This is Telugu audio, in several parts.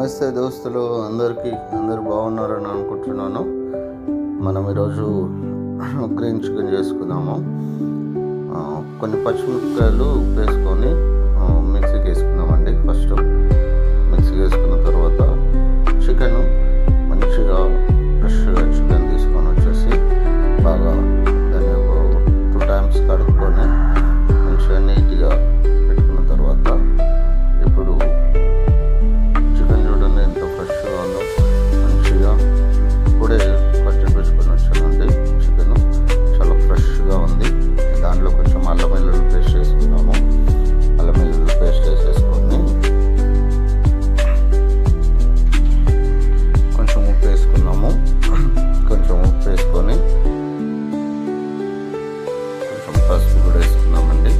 నమస్తే దోస్తులు, అందరూ బాగున్నారని అనుకుంటున్నాను. మనం ఈరోజు గ్రీన్ చికెన్ చేసుకుందాము. కొన్ని పచ్చిమిరపకాయలు వేసుకొని మిక్సీకి వేసుకుందామండి. ఫస్ట్ మిక్సీకి వేసుకున్న తర్వాత చికెన్ మంచిగా ఫ్రెష్గా చికెన్ తీసుకొని వచ్చేసి బాగా దాన్ని 2 times కడుక్కొని మంచిగా నీట్గా పెట్టుకున్న తర్వాత ఇప్పుడు చికెన్ చూడండి ఎంత ఫ్రెష్గా ఉందో. మంచిగా ఇప్పుడే కట్ చేసుకొని వచ్చానండి. చికెన్ చాలా ఫ్రెష్గా ఉంది. దాంట్లో కొంచెం అల్లం వెల్లుల్లి పేస్ట్ వేసుకున్నాము. అల్లం వెల్లుల్లి పేస్ట్ వేసేసుకొని కొంచెం ఉప్పు వేసుకున్నాము. కొంచెం ఉప్పు వేసుకొని కొంచెం పసుపు కూడా వేసుకున్నామండి.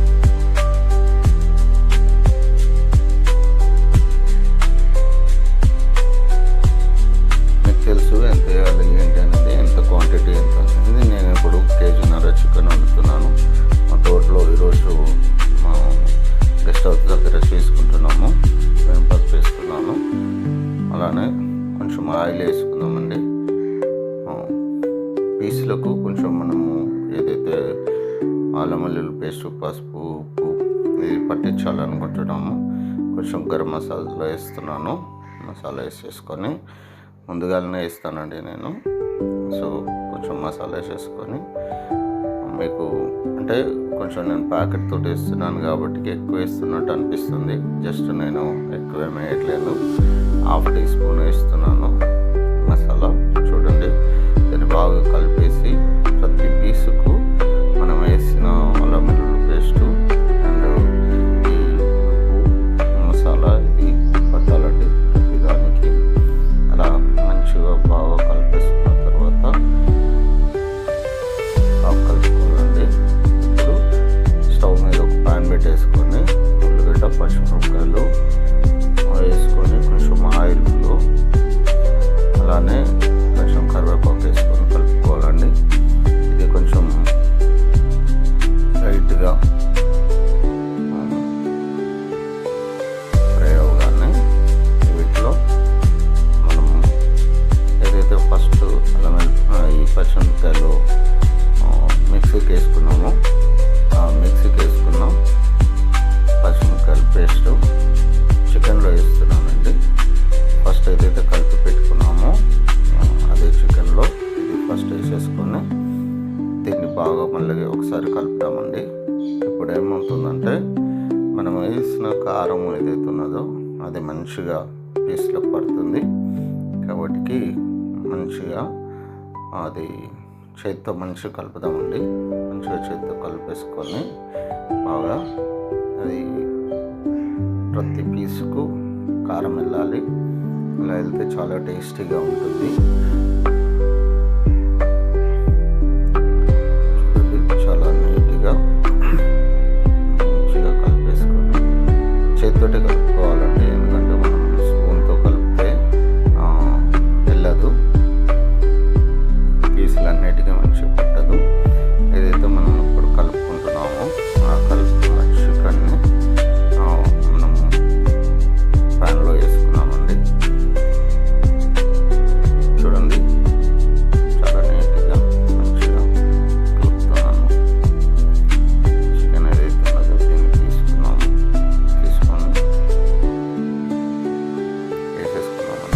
మీకు తెలుసు ఎంత వేయాలి ఏంటి అనేది, ఎంత క్వాంటిటీ ఎంత అనేది. నేను ఇప్పుడు 1.5 kg చికెన్ వండుతున్నాను. మా తోటలో ఈరోజు మా గెస్ట్ హౌస్ దగ్గర చేసుకుంటున్నాము. నేను పసుపు వేసుకున్నాను. అలానే కొంచెం ఆయిల్ వేసుకుందామండి. పీసులకు కొంచెం మనము ఏదైతే అల్లం వెల్లుల్లి పేస్ట్, పసుపు, ఉప్పు ఇది పట్టించాలనుకుంటున్నాము. కొంచెం గరం మసాలా వేస్తున్నాను. మసాలా వేసేసుకొని ముందుగానే వేస్తానండి నేను. సో కొంచెం మసాలా వేసేసుకొని మీకు అంటే కొంచెం నేను ప్యాకెట్ తోటి వేస్తున్నాను కాబట్టి ఎక్కువ వేస్తున్నట్టు అనిపిస్తుంది. జస్ట్ నేను ఎక్కువ ఏమి వేయట్లేదు. 1/2 teaspoon వేస్తున్నాను మసాలా. చూడండి, దాన్ని బాగా కలిపేసి ప్రతి పీసుకు మనం వేసిన అల్లం వెల్లుల్లి పేస్టు అండ్ ఈ ఉప్పు మసాలా ఇది పట్టాలండి ప్రతి దానికి. అలా మంచిగా బాగా కలిపేసుకున్న తర్వాత కలుపుకోవాలండి. ఇప్పుడు స్టవ్ మీద ఒక ప్యాన్ పెట్టేసుకొని ఉల్లిగడ్డ, పచ్చిమిరపకాయలు వేసుకొని కొంచెం ఆయిల్లో అలానే కొంచెం కరివేపాకు వేసుకొని కలుపుకోవాలండి. ఇది కొంచెం లైట్గా ఫ్రై అవగానే వీటిలో మనం ఏదైతే ఫస్ట్ ఈ పచ్చిమిరపకాయలు మిక్సీకి వేసుకున్నామో మిక్సీకి వేసుకున్నాం పచ్చిమిరపకాయల పేస్ట్ చికెన్లో వేస్తున్నానండి. ఫస్ట్ ఏదైతే కలిపి పెట్టుకున్నామో అదే చికెన్లో ఇది ఫస్ట్ వేసేసుకొని దీన్ని బాగా మళ్ళీ ఒకసారి కలుపుతామండి. ఇప్పుడు ఏమవుతుందంటే మనం వేసిన కారం ఏదైతే ఉన్నదో అది మంచిగా పీస్లోకి పడుతుంది. కాబట్టి మంచిగా అది చేతితో మంచిగా కలుపుదామండి. మంచిగా చేతితో కలిపేసుకొని బాగా అది ప్రతి పీసుకు కారం వెళ్ళాలి. అలా వెళ్తే చాలా టేస్టీగా ఉంటుంది. చాలా నీట్గా మంచిగా కలిపేసుకొని చేతితోటే కలుపుకోవాలండి. ఎందుకంటే మనం స్పూన్తో కలిపితే వెళ్ళదు, పీసులు అన్నిటికీ మంచిగా పట్టదు. ఏదైతే మనం ఇప్పుడు కలుపుకుంటున్నామో ఆ కలుపుకున్న చికెన్ని మనము ప్యాన్లో వేసుకున్నామండి. చూడండి, చాలా నీట్గా మంచిగా కలుపుతున్నాను. చికెన్ ఏదైతే ఉన్నదో దీన్ని తీసుకొని వేసేసుకున్నామండి. వేసేస్తున్నాను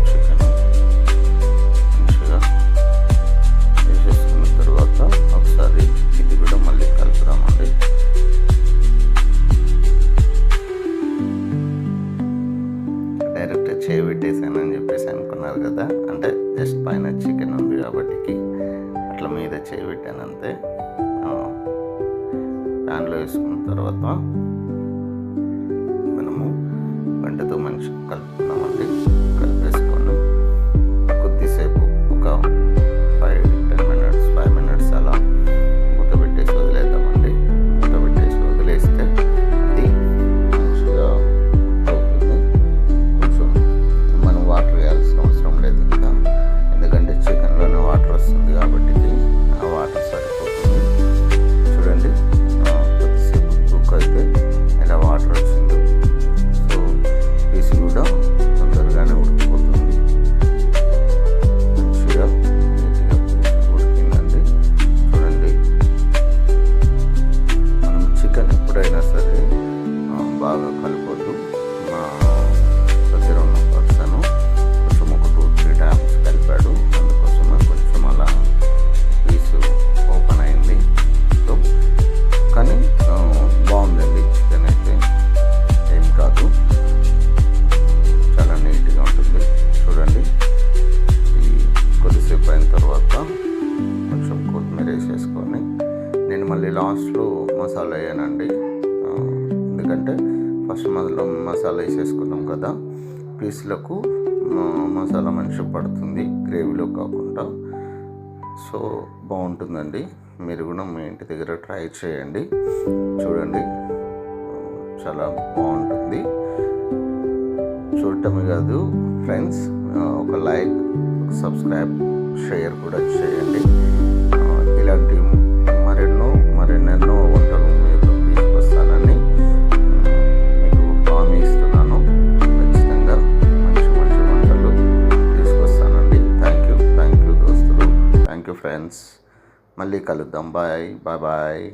చికెన్ మంచిగా వేసేసుకున్న తర్వాత ఒకసారి ఇది కూడా మళ్ళీ కలుపుదామండి. డైరెక్ట్ చేయి పెట్టేసానని చెప్పేసి అనుకున్నారు కదా, అంటే జస్ట్ పైన చికెన్ ఉంది కాబట్టి అట్లా మీద చేయి పెట్టానంతే. ప్యాన్లో వేసుకున్న తర్వాత మనము గంటతో మంచిగా కలుపుకున్నామండి. కలిపేసుకొని కొద్దిసేపు ఒక 5 minutes అలా మూత పెట్టేసి వదిలేద్దామండి. మూత పెట్టేసి వదిలేస్తే అది మంచిగా అవుతుంది. కొంచెం మనం వాటర్ వేయాల్సిన అవసరం లేదు ఇంకా, ఎందుకంటే చికెన్లోనే వాటర్ వస్తుంది కాబట్టి అయిన తర్వాత కొంచెం కొత్తిమీర వేసేసుకొని నేను మళ్ళీ లాస్ట్లో మసాలా వేయనండి. ఎందుకంటే ఫస్ట్ మసాలా వేసేసుకున్నాం కదా, పీసులకు మసాలా మంచిగా పడుతుంది, గ్రేవీలో కాకుండా. సో బాగుంటుందండి. మీరు కూడా మీ ఇంటి దగ్గర ట్రై చేయండి. చూడండి, చాలా బాగుంటుంది. చూడటమే కాదు ఫ్రెండ్స్, ఒక లైక్, సబ్స్క్రైబ్, షేర్ కూడా చేయండి. ఇలాంటి మరెన్నెన్నో వంటలు మీరు తీసుకొస్తానని మీకు హామీ ఇస్తున్నాను. ఖచ్చితంగా మంచి వంటలు తీసుకొస్తానండి. థ్యాంక్ యూ దోస్తులు. Thank you friends. మళ్ళీ కలుద్దాం. Bye bye.